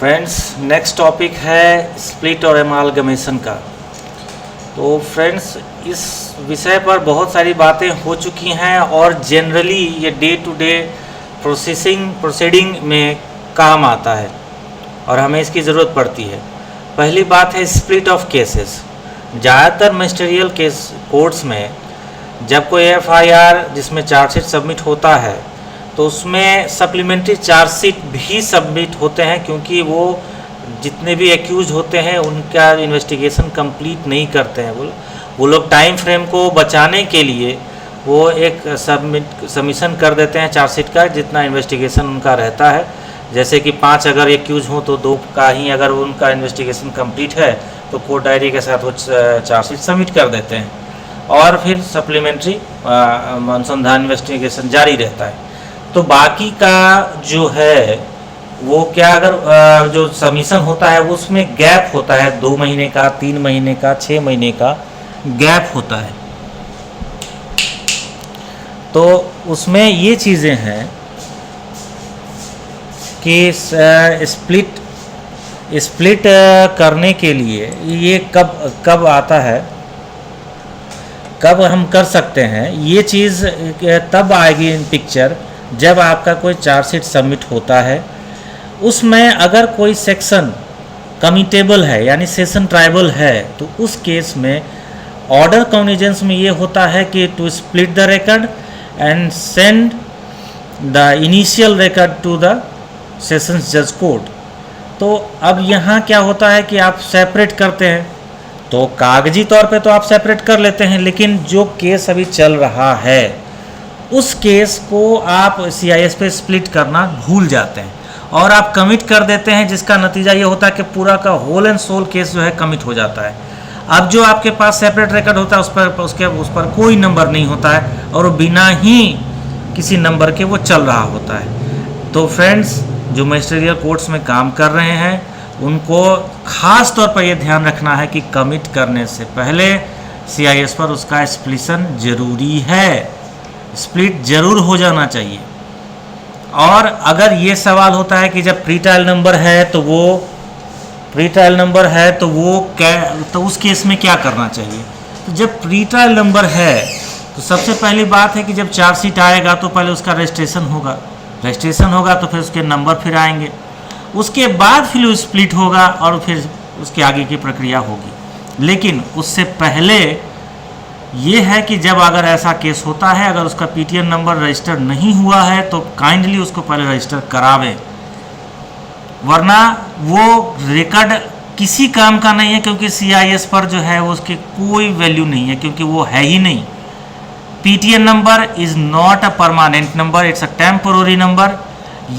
Friends, next topic है split और एमालगमेशन का। तो फ्रेंड्स, इस विषय पर बहुत सारी बातें हो चुकी हैं और जनरली ये डे टू डे प्रोसीडिंग में काम आता है और हमें इसकी ज़रूरत पड़ती है। पहली बात है स्प्लिट ऑफ केसेस। ज़्यादातर मिनिस्टरियल केस कोर्ट्स में जब कोई एफआईआर जिसमें चार्जशीट सबमिट होता है तो उसमें सप्लीमेंट्री चार्जशीट भी सबमिट होते हैं, क्योंकि वो जितने भी एक्यूज होते हैं उनका इन्वेस्टिगेशन कंप्लीट नहीं करते हैं। वो लोग टाइम फ्रेम को बचाने के लिए वो एक सबमिशन कर देते हैं चार्जशीट का, जितना इन्वेस्टिगेशन उनका रहता है। जैसे कि 5 अगर एक्यूज हों तो 2 का ही अगर उनका इन्वेस्टिगेशन कंप्लीट है तो कोर्ट डायरी के साथ वो चार्जशीट सबमिट कर देते हैं और फिर सप्लीमेंट्री अनुसंधान इन्वेस्टिगेशन जारी रहता है। तो बाकी का जो है वो क्या, अगर जो सबमिशन होता है वो उसमें गैप होता है, 2 महीने का, 3 महीने का, 6 महीने का गैप होता है। तो उसमें ये चीज़ें हैं कि स्प्लिट करने के लिए ये कब आता है, कब हम कर सकते हैं, ये चीज़ तब आएगी इन पिक्चर जब आपका कोई चार्जशीट सबमिट होता है। उसमें अगर कोई सेक्शन कमिटेबल है यानी सेशन ट्राइबल है तो उस केस में ऑर्डर कॉग्निजेंस में ये होता है कि to split the record and send the initial record to the sessions जज कोर्ट। तो अब यहाँ क्या होता है कि आप सेपरेट करते हैं, तो कागजी तौर पे तो आप सेपरेट कर लेते हैं, लेकिन जो केस अभी चल रहा है उस केस को आप CIS पे स्प्लिट करना भूल जाते हैं और आप कमिट कर देते हैं, जिसका नतीजा ये होता है कि पूरा का होल एंड सोल केस जो है कमिट हो जाता है। अब जो आपके पास सेपरेट रिकॉर्ड होता है उस पर कोई नंबर नहीं होता है और बिना ही किसी नंबर के वो चल रहा होता है। तो फ्रेंड्स, जो मिनिस्टरियल कोर्ट्स में काम कर रहे हैं उनको खास तौर पर यह ध्यान रखना है कि कमिट करने से पहले CIS पर उसका स्प्लिशन जरूरी है, स्प्लिट जरूर हो जाना चाहिए। और अगर ये सवाल होता है कि जब प्री ट्रायल नंबर है तो वो तो उस केस में क्या करना चाहिए, तो जब प्री ट्रायल नंबर है तो सबसे पहली बात है कि जब चार्जशीट आएगा तो पहले उसका रजिस्ट्रेशन होगा तो फिर उसके नंबर फिर आएंगे, उसके बाद फिर वो स्प्लिट होगा और फिर उसके आगे की प्रक्रिया होगी। लेकिन उससे पहले ये है कि जब अगर ऐसा केस होता है, अगर उसका PTN नंबर रजिस्टर नहीं हुआ है तो काइंडली उसको पहले रजिस्टर करावें, वरना वो रिकॉर्ड किसी काम का नहीं है, क्योंकि CIS पर जो है वो उसकी कोई वैल्यू नहीं है, क्योंकि वो है ही नहीं। PTN number is not a permanent number, it's a temporary number.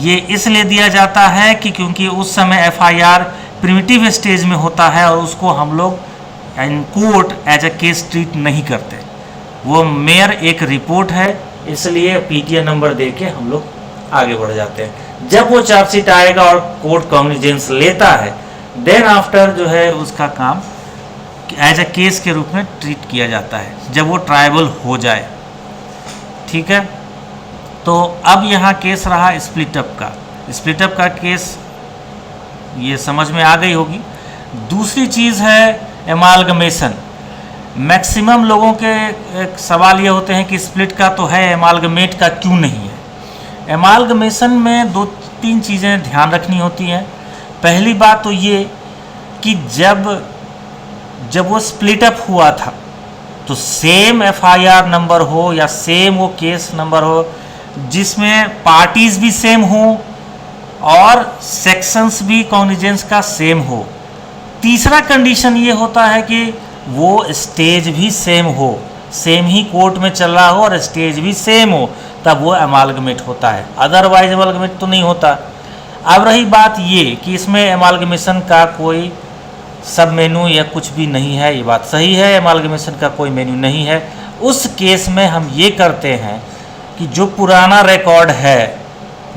ये इसलिए दिया जाता है कि क्योंकि उस समय FIR प्रिमिटिव स्टेज में होता है और उसको हम लोग in court as a case treat नहीं करते, वो मेयर एक रिपोर्ट है, इसलिए PTN नंबर दे के हम लोग आगे बढ़ जाते हैं। जब वो चार्जशीट आएगा और कोर्ट कॉग्निजेंस लेता है, देन आफ्टर जो है उसका काम एज ए केस के रूप में ट्रीट किया जाता है, जब वो ट्रायबल हो जाए। ठीक है, तो अब यहाँ केस रहा स्प्लिटअप का केस, ये समझ में आ गई होगी। दूसरी चीज़ है एमालगमेशन। मैक्सिमम लोगों के एक सवाल ये होते हैं कि स्प्लिट का तो है, एमालगमेट का क्यों नहीं है। एमालगमेशन में 2-3 चीज़ें ध्यान रखनी होती हैं। पहली बात तो ये कि जब वो स्प्लिटअप हुआ था तो सेम FIR नंबर हो या सेम वो केस नंबर हो जिसमें पार्टीज़ भी सेम हो और सेक्शंस भी कॉग्निजेंस का सेम हो। तीसरा कंडीशन ये होता है कि वो स्टेज भी सेम हो, सेम ही कोर्ट में चल रहा हो और स्टेज भी सेम हो, तब वो एमालगमेट होता है, अदरवाइज एमालगमेट तो नहीं होता। अब रही बात ये कि इसमें एमालगमेशन का कोई सब मेनू या कुछ भी नहीं है, ये बात सही है, एमालगमेशन का कोई मेन्यू नहीं है। उस केस में हम ये करते हैं कि जो पुराना रिकॉर्ड है,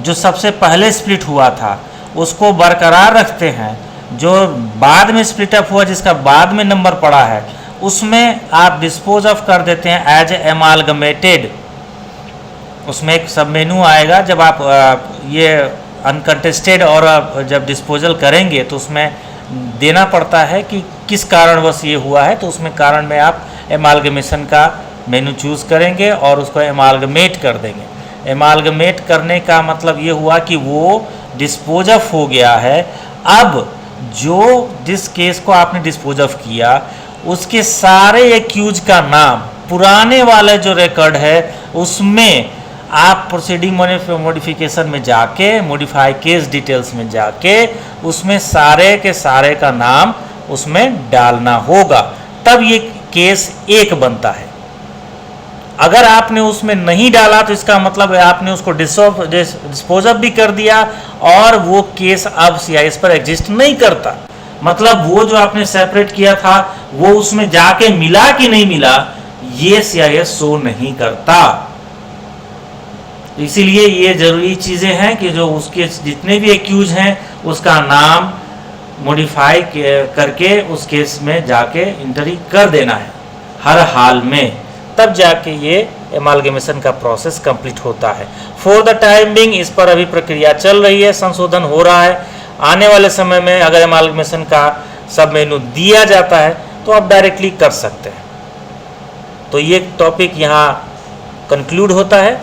जो सबसे पहले स्प्लिट हुआ था, उसको बरकरार रखते हैं। जो बाद में स्प्लिटअप हुआ, जिसका बाद में नंबर पड़ा है, उसमें आप डिस्पोज ऑफ कर देते हैं एज एमालगमेटेड। उसमें एक सब मेनू आएगा, जब आप ये अनकंटेस्टेड और जब डिस्पोजल करेंगे तो उसमें देना पड़ता है कि किस कारणवश ये हुआ है, तो उसमें कारण में आप एमालगमेशन का मेनू चूज़ करेंगे और उसको एमालगमेट कर देंगे। एमालगमेट करने का मतलब ये हुआ कि वो डिस्पोज ऑफ हो गया है। अब जो जिस केस को आपने डिस्पोज ऑफ किया उसके सारे एक्यूज का नाम पुराने वाले जो रिकॉर्ड है उसमें आप प्रोसीडिंग मॉडिफिकेशन में जाके मॉडिफाई केस डिटेल्स में जाके उसमें सारे के सारे का नाम उसमें डालना होगा, तब ये केस एक बनता है। अगर आपने उसमें नहीं डाला तो इसका मतलब है आपने उसको डिस्पोज ऑफ भी कर दिया और वो केस अब CIS पर एग्जिस्ट नहीं करता। मतलब वो जो आपने सेपरेट किया था वो उसमें जाके मिला कि नहीं मिला ये CIS शो नहीं करता। इसीलिए ये जरूरी चीज़ें हैं कि जो उसके जितने भी एक्यूज हैं उसका नाम मॉडिफाई करके उस केस में जाके एंट्री कर देना है हर हाल में, तब जाके ये एमालगमेशन का प्रोसेस कंप्लीट होता है। फॉर द टाइम बिंग इस पर अभी प्रक्रिया चल रही है, संशोधन हो रहा है। आने वाले समय में अगर एमालगमेशन का सब मेनू दिया जाता है तो आप डायरेक्टली कर सकते हैं। तो ये टॉपिक यहाँ कंक्लूड होता है।